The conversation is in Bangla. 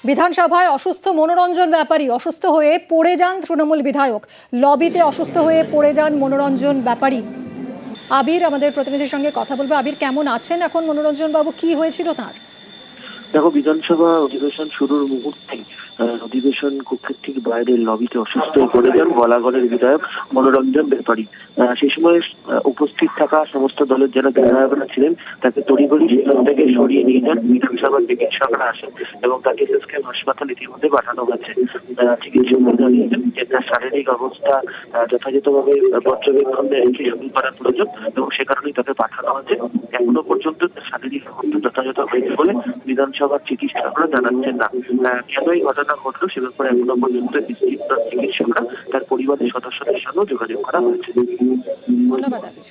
বিধানসভায় অসুস্থ মনোরঞ্জন ব্যাপারী অসুস্থ হয়ে পড়ে যান তৃণমূল বিধায়ক। লবিতে অসুস্থ হয়ে পড়ে যান মনোরঞ্জন ব্যাপারী। আবির আমাদের প্রতিনিধির সঙ্গে কথা বলবে। আবির, কেমন আছেন এখন মনোরঞ্জন বাবু? কি হয়েছিল তার? দেখো, বিধানসভা অধিবেশন শুরুর মুহূর্তে অধিবেশন কক্ষের ঠিক বাইরে লবিতে অসুস্থ হয়ে পড়ে যান বলাগড়ের বিধায়ক মনোরঞ্জন ব্যাপারী। সেই সময় উপস্থিত থাকা সমস্ত দলের যারা বিধায়করা ছিলেন তাকে তড়িঘড়ি সেখান থেকে সরিয়ে নিয়ে যান। বিধানসভার চিকিৎসকরা আসেন এবং তাকে এসএসকেএম হাসপাতাল ইতিমধ্যে পাঠানো হয়েছে। চিকিৎসকরা জানিয়েছেন যে তার শারীরিক অবস্থা যথাযথভাবে পর্যবেক্ষণে রেখে শুরু করা প্রয়োজন এবং সে কারণেই তাকে পাঠানো হয়েছে। এখনো পর্যন্ত তার শারীরিক অবস্থা যথাযথ হয়েছে বলে বিধানসভার চিকিৎসকরা জানাচ্ছেন না। কেন এই ঘটনা ঘটলো সে ব্যাপারে এখনো পর্যন্ত চিকিৎসকরা তার পরিবারের সদস্যদের সঙ্গে যোগাযোগ করা হয়েছে। ধন্যবাদ। আমার